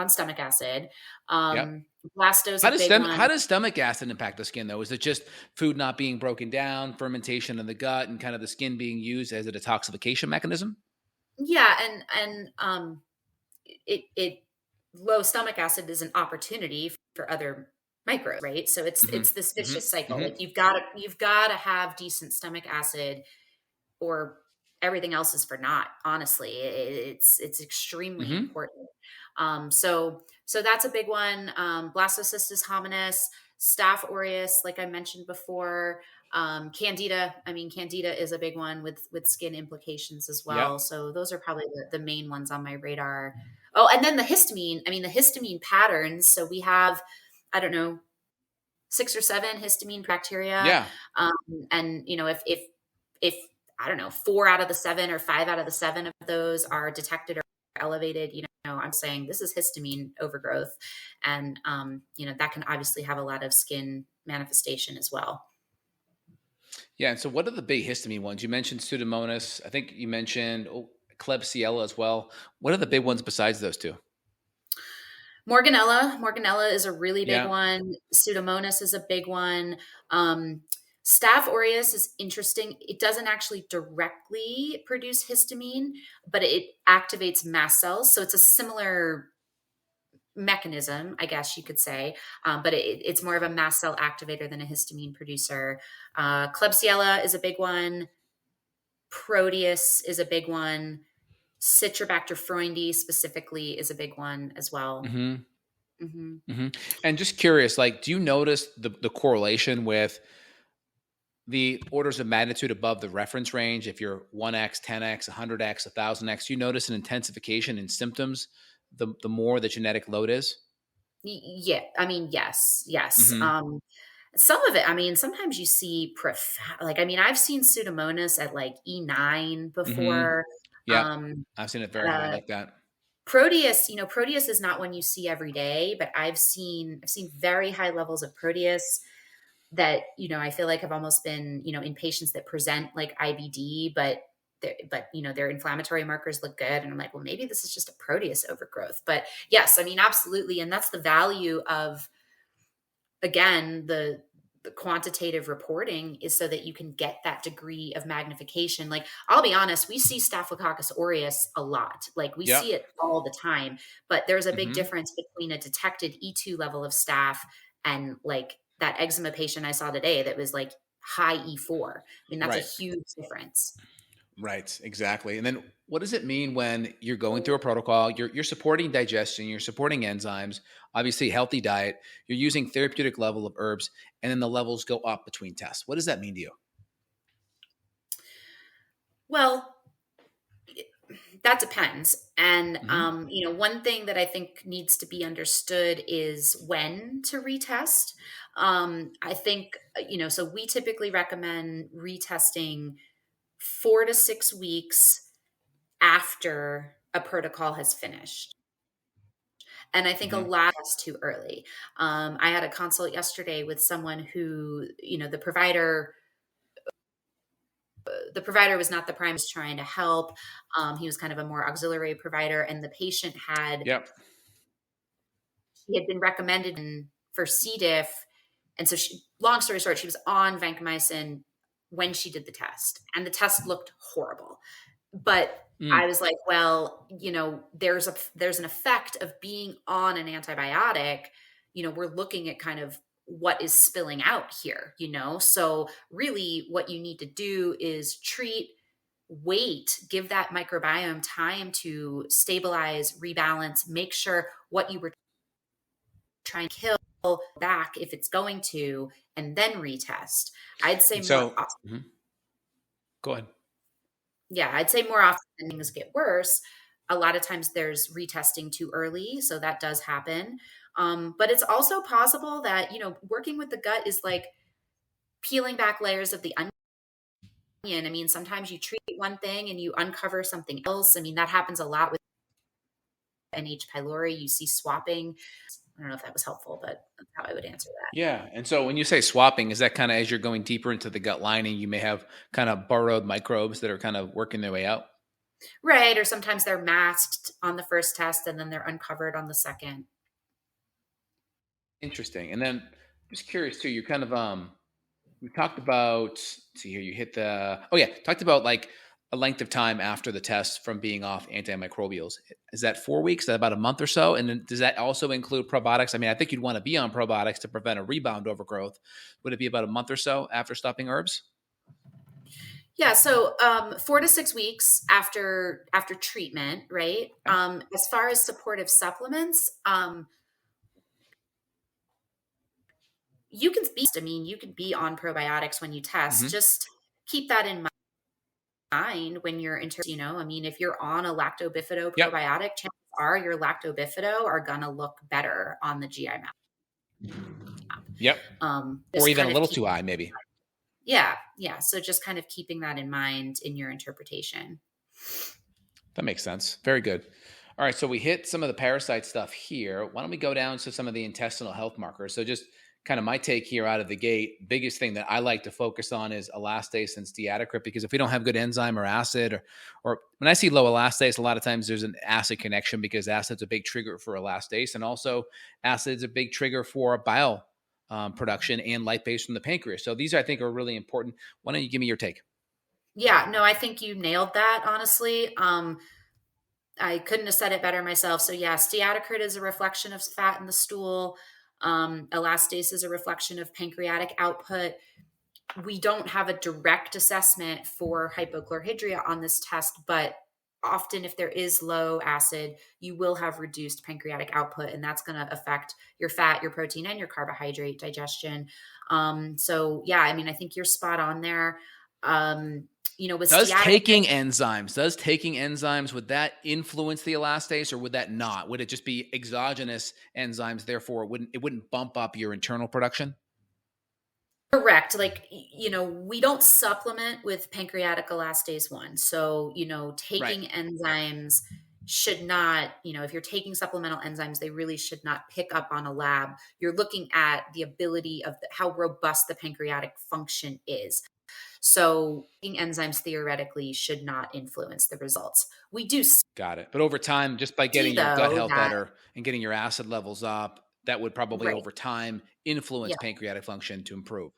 stomach acid. Yep. Blasto is a big How one. does stomach acid impact the skin though? Is it just food not being broken down, fermentation in the gut, and kind of the skin being used as a detoxification mechanism? Yeah, it low stomach acid is an opportunity for other microbes, right? So Hmm. it's this Hmm. vicious cycle. Hmm. Like you've got to have decent stomach acid, or everything else is for naught. Honestly, it's extremely Hmm. important. So that's a big one. Blastocystis hominis, Staph aureus, like I mentioned before. Candida. I mean, Candida is a big one with skin implications as Yep. well. So those are probably the main ones on my radar. Oh, and then the histamine. I mean, the histamine patterns. So we have, I don't know, 6 or 7 histamine bacteria. Yeah. Um, and if I don't know, 4 out of the 7 or 5 out of the 7 of those are detected or elevated, I'm saying this is histamine overgrowth, and that can obviously have a lot of skin manifestation as well. Yeah. And so, what are the big histamine ones? You mentioned Pseudomonas. I think you mentioned Klebsiella as well. What are the big ones besides those two? Morganella is a really big Yeah. one. Pseudomonas is a big one. Um, Staph aureus is interesting. It doesn't actually directly produce histamine, but it activates mast cells. So it's a similar mechanism, I guess you could say, but it's more of a mast cell activator than a histamine producer. Klebsiella is a big one. Proteus is a big one. Citrobacter freundii specifically is a big one as well. Hmm. Hmm. Hmm. And just curious, like, do you notice the correlation with the orders of magnitude above the reference range? If you're 1x, 10x, 100x, 1000x, you notice an intensification in symptoms the more the genetic load is? Yeah, I mean, yes. Hmm. Some of it, I mean, sometimes you see profound, like, I mean, I've seen Pseudomonas at like E9 Hmm. before. Yep. Um, I've seen it very high uh, like that. Proteus is not one you see every day, but I've seen very high levels of Proteus that, I feel like have almost been, in patients that present like IBD, but but their inflammatory markers look good. And I'm like, well, maybe this is just a Proteus overgrowth. But yes, I mean, absolutely. And that's the value of, again, the quantitative reporting is so that you can get that degree of magnification. Like, I'll be honest, we see Staphylococcus aureus a lot. Like, we Yep. see it all the time, but there's a big Hmm. difference between a detected E2 level of staph and like that eczema patient I saw today that was like high E4. I mean, that's a Right. huge difference. Right, exactly. And then what does it mean when you're going through a protocol? You're supporting digestion, you're supporting enzymes, obviously healthy diet, you're using therapeutic level of herbs, and then the levels go up between tests. What does that mean to you? Well, that depends. And, Hmm. one thing that I think needs to be understood is when to retest. I think, so we typically recommend retesting 4 to 6 weeks after a protocol has finished. And I think a Hmm. lot is too early. I had a consult yesterday with someone who, the provider was not the prime was trying to help. He was kind of a more auxiliary provider, and the patient Yep. he had been recommended for C. diff, and so long story short, she was on vancomycin when she did the test, and the test looked horrible. But Mm. I was like, well, there's an effect of being on an antibiotic. We're looking at kind of what is spilling out here. So really what you need to do is treat, wait, give that microbiome time to stabilize, rebalance, make sure what you were trying to kill back if it's going to, and then retest. I'd say And more so, mhm, go ahead. Yeah, I'd say more often than things get worse. A lot of times there's retesting too early, so that does happen. But it's also possible that, working with the gut is like peeling back layers of the onion. I mean, sometimes you treat one thing and you uncover something else. I mean, that happens a lot with NH. pylori. You see swapping. I don't know if that was helpful, but that's how I would answer that. Yeah. And so when you say swapping, is that kind of as you're going deeper into the gut lining, you may have kind of burrowed microbes that are kind of working their way out? Right. Or sometimes they're masked on the first test and then they're uncovered on the second. Interesting. And then just curious too, you kind of we talked about, let's see here, you hit the, oh yeah, talked about like a length of time after the test from being off antimicrobials. Is that 4 weeks? Is that about a month or so? And then does that also include probiotics? I mean, I think you'd want to be on probiotics to prevent a rebound overgrowth. Would it be about a month or so after stopping herbs? Yeah, so 4 to 6 weeks after treatment, right? Okay. As far as supportive supplements, you can be on probiotics when you test. Hmm. Just keep that in mind when you're I mean, if you're on a lactobifido Yep. probiotic, chances are your lactobifido are gonna look better on the GI map. Yep. Or Just even a kind of little keep, too high, maybe. yeah, yeah. So just kind of keeping that in mind in your interpretation. That makes sense. Very good. All right, so we hit some of the parasite stuff here. Why don't we go down to some of the intestinal health markers? So just kind of my take here out of the gate, biggest thing that I like to focus on is elastase and steatocrit, because if we don't have good enzyme or acid, or when I see low elastase, a lot of times there's an acid connection because acid's a big trigger for elastase, and also acid's a big trigger for bile production and lipase from the pancreas. So these I think are really important. Why don't you give me your take? Yeah, no, I think you nailed that, honestly. I couldn't have said it better myself. So yeah, steatocrit is a reflection of fat in the stool. Elastase is a reflection of pancreatic output. We don't have a direct assessment for hypochlorhydria on this test, but often if there is low acid, you will have reduced pancreatic output, and that's going to affect your fat, your protein, and your carbohydrate digestion. So yeah, I mean, I think you're spot on there. With steatocrit, Does taking enzymes, would that influence the elastase or would that not? Would it just be exogenous enzymes, therefore it wouldn't bump up your internal production? correct. Like, we don't supplement with pancreatic elastase 1. So, Right. taking enzymes should not, if you're taking supplemental enzymes, they really should not pick up on a lab. You're looking at the ability of how robust the pancreatic function is. So eating enzymes theoretically should not influence the results. We do Got it. But over time, just by see getting your gut though health that, better and getting your acid levels up, that would probably right. over time influence Yeah, pancreatic function to improve.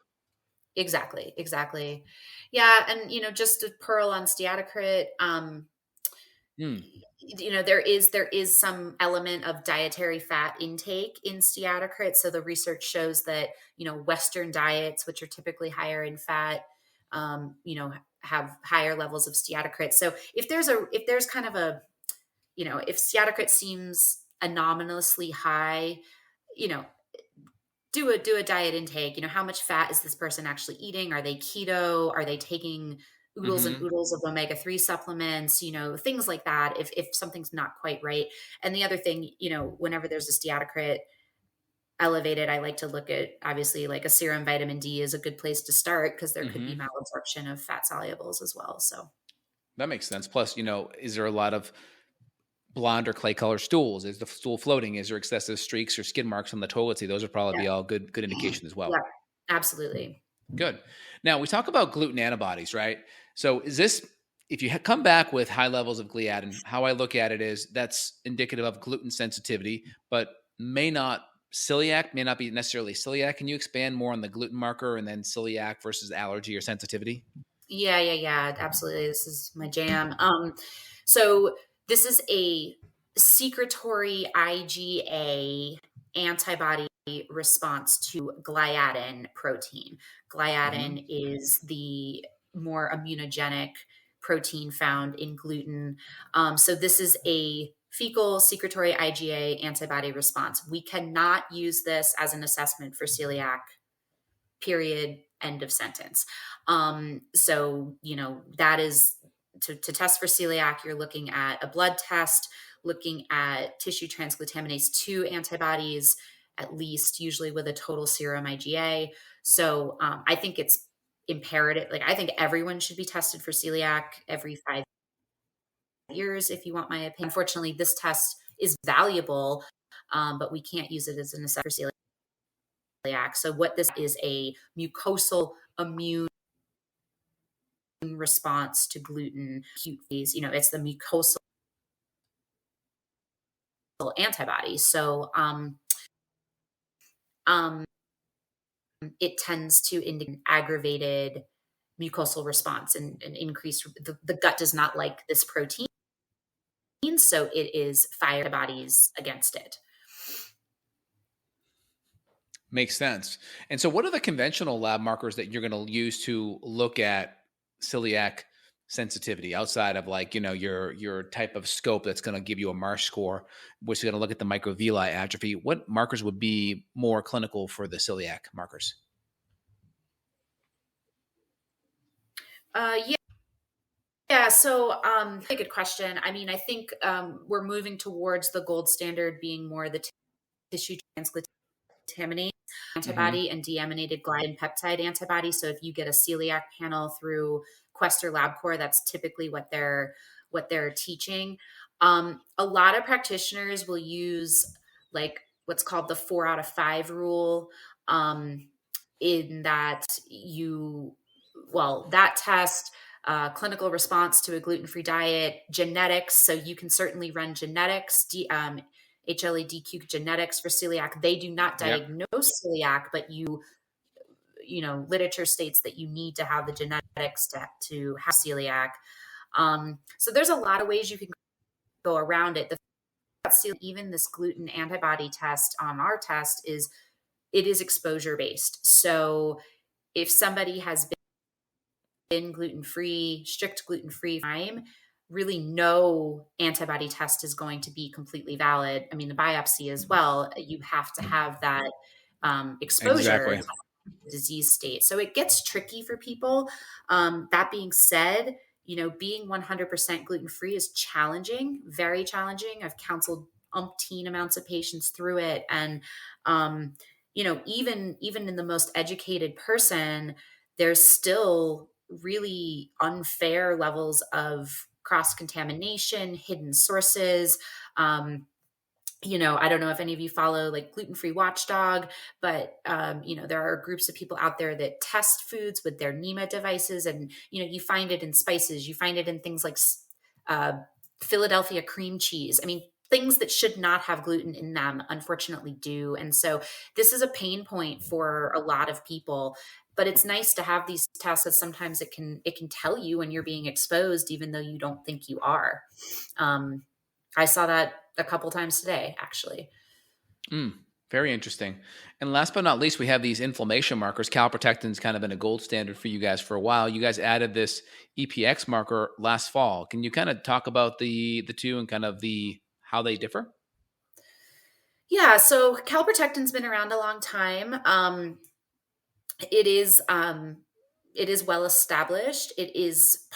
exactly. Exactly. Yeah. And, just a pearl on steatocrit. Hmm. There is some element of dietary fat intake in steatocrit. So the research shows that Western diets, which are typically higher in fat, have higher levels of steatocrit. So if there's kind of a, if steatocrit seems anomalously high, you know do a diet intake. How much fat is this person actually eating? Are they keto? Are they taking oodles and Hmm. oodles of omega-3 supplements? Things like that, if something's not quite right. And the other thing, whenever there's a steatocrit elevated, I like to look at, obviously, like a serum vitamin D is a good place to start, because there could be Hmm. malabsorption of fat solubles as well. So That makes sense. Plus, is there a lot of blonde or clay color stools? Is the stool floating? Is there excessive streaks or skid marks on the toilet seat? Those would probably yeah. be all good indication as well. Yeah, absolutely. Good. Now we talk about gluten antibodies, right? So is this, if you come back with high levels of gliadin, how I look at it is that's indicative of gluten sensitivity, but may not be necessarily celiac. Can you expand more on the gluten marker and then celiac versus allergy or sensitivity? Yeah, yeah, yeah, absolutely. This is my jam. So this is a secretory IgA antibody response to gliadin protein. Hmm. Gliadin is the more immunogenic protein found in gluten. So this is a fecal secretory IgA antibody response. We cannot use this as an assessment for celiac, period, end of sentence. So that is, to test for celiac, you're looking at a blood test, looking at tissue transglutaminase 2 antibodies, at least, usually with a total serum IgA. So I think it's imperative. Like, I think everyone should be tested for celiac every 5 years, if you want my opinion. Unfortunately, this test is valuable, but we can't use it as an assessment for celiac. So what this is, a mucosal immune response to gluten. It's the mucosal antibody. So um, it tends to indicate aggravated mucosal response, and increased. The gut does not like this protein, so it is fire antibodies against it. Makes sense. And so, what are the conventional lab markers that you're going to use to look at celiac sensitivity outside of, like, your type of scope that's going to give you a Marsh score, which is going to look at the microvilli atrophy? What markers would be more clinical for the celiac markers? Yeah. Yeah, so a good question. I mean, I think we're moving towards the gold standard being more the tissue transglutaminase Hmm. antibody and deaminated gliadin peptide antibody. So if you get a celiac panel through Quest or LabCorp, that's typically what they're teaching. A lot of practitioners will use, like, what's called the 4 out of 5 rule. Um, in that that test, clinical response to a gluten-free diet, genetics. So you can certainly run genetics, HLA-DQ genetics for celiac. They do not Yep. diagnose celiac, but literature states that you need to have the genetics to have celiac. So there's a lot of ways you can go around it. Even this gluten antibody test on our test is exposure based. So if somebody has been gluten-free, strict gluten-free time, really no antibody test is going to be completely valid. I mean, the biopsy as well, you have to have that exposure Exactly. to the disease state. So it gets tricky for people. That being said, being 100% gluten-free is challenging, very challenging. I've counseled umpteen amounts of patients through it. And, even in the most educated person, there's still really unfair levels of cross contamination, hidden sources. Um, I don't know if any of you follow like Gluten Free Watchdog, but there are groups of people out there that test foods with their NEMA devices, and you find it in spices, you find it in things like uh, Philadelphia cream cheese. I mean, things that should not have gluten in them, unfortunately, do. And so this is a pain point for a lot of people. But it's nice to have these tests, because sometimes it can tell you when you're being exposed, even though you don't think you are. Um, I saw that a couple times today, actually. Mm, very interesting. And last but not least, we have these inflammation markers. Calprotectin's kind of been a gold standard for you guys for a while. You guys added this EPX marker last fall. Can you kind of talk about the two and kind of the how they differ? Yeah, so calprotectin's been around a long time. It is it is well established. It is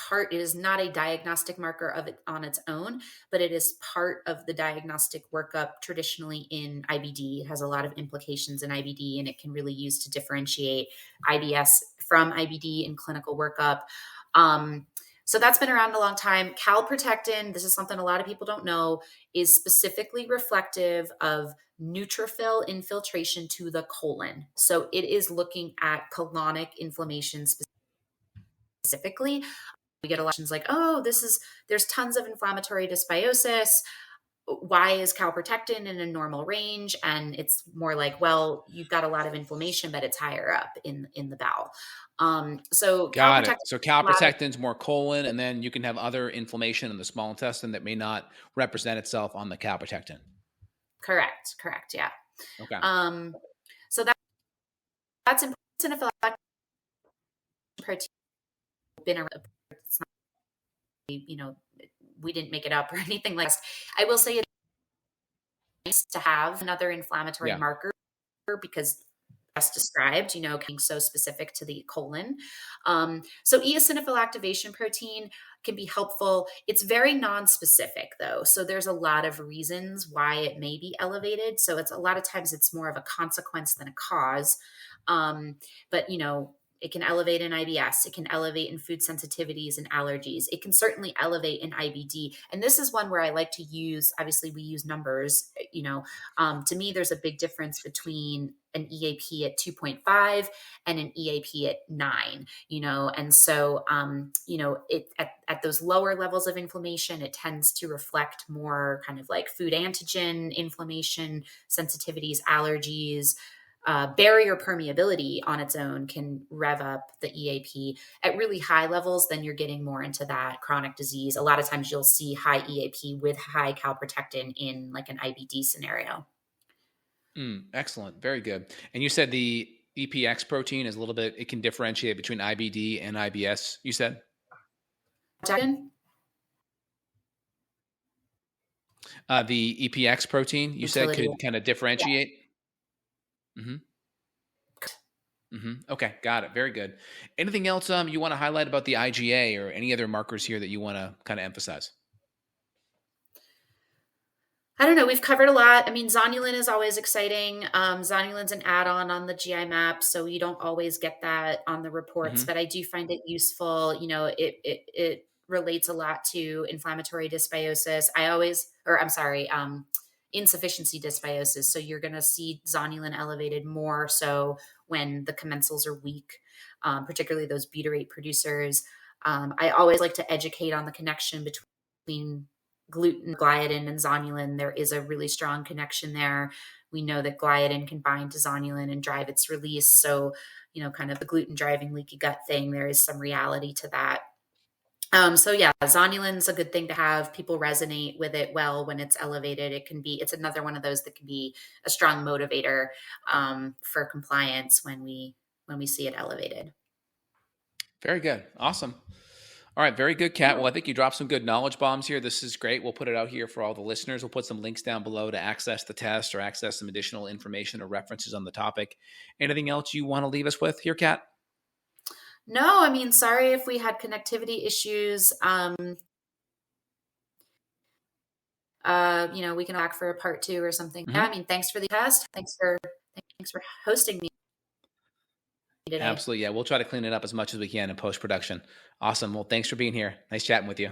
not a diagnostic marker of it on its own, but it is part of the diagnostic workup traditionally in IBD. It has a lot of implications in IBD, and it can really use to differentiate IBS from IBD in clinical workup. Um, so that's been around a long time. Calprotectin, this is something a lot of people don't know, is specifically reflective of neutrophil infiltration to the colon. So it is looking at colonic inflammation specifically. We get a lot of questions like, oh, there's tons of inflammatory dysbiosis. Why is calprotectin in a normal range? And it's more like, well, you've got a lot of inflammation, but it's higher up in the bowel. So Got it. calprotectin, So a lot of, calprotectin's more colon, and then you can have other inflammation in the small intestine that may not represent itself on the calprotectin. correct, yeah. Okay. Um, so that's important. Anaphylactic protein been around. It's not, you know, we didn't make it up or anything like that. I will say it's nice to have another inflammatory Yeah. marker, because as described, being so specific to the colon. So eosinophil activation protein can be helpful. It's very non-specific though. So there's a lot of reasons why it may be elevated. So it's a lot of times it's more of a consequence than a cause. But it can elevate in IBS. It can elevate in food sensitivities and allergies. It can certainly elevate in IBD. And this is one where I like to use, obviously we use numbers, to me, there's a big difference between an EAP at 2.5 and an EAP at 9, and so, at those lower levels of inflammation, it tends to reflect more kind of like food antigen inflammation, sensitivities, allergies. Barrier permeability on its own can rev up the EAP. At really high levels, then you're getting more into that chronic disease. A lot of times you'll see high EAP with high calprotectin in like an IBD scenario. Excellent. Very good. And you said the EPX protein is a little bit, it can differentiate between IBD and IBS, you said? The EPX protein, you said Utility. could kind of Yeah. differentiate? Hmm. Okay, got it. Very good. Anything else you want to highlight about the IgA or any other markers here that you want to kind of emphasize? I don't know. We've covered a lot. I mean, zonulin is always exciting. Zonulin's an add-on on the GI map, so you don't always get that on the reports, Hmm. but I do find it useful. It relates a lot to inflammatory dysbiosis. I'm sorry, insufficiency dysbiosis. So you're going to see zonulin elevated more so when the commensals are weak, particularly those butyrate producers. I always like to educate on the connection between gluten, gliadin, and zonulin. There is a really strong connection there. We know that gliadin can bind to zonulin and drive its release. So, kind of the gluten driving leaky gut thing, there is some reality to that. So yeah, zonulin's a good thing to have. People resonate with it well when it's elevated. It's another one of those that can be a strong motivator for compliance when we see it elevated. Very good. Awesome. All right, very good, Kat. Well, I think you dropped some good knowledge bombs here. This is great. We'll put it out here for all the listeners. We'll put some links down below to access the test or access some additional information or references on the topic. Anything else you want to leave us with here, Kat? No, I mean, sorry if we had connectivity issues. We can back for a part two or something. Yeah, I Hmm. mean, thanks for the test. Thanks for hosting me today. Absolutely. Yeah, we'll try to clean it up as much as we can in post production. Awesome. Well, thanks for being here. Nice chatting with you.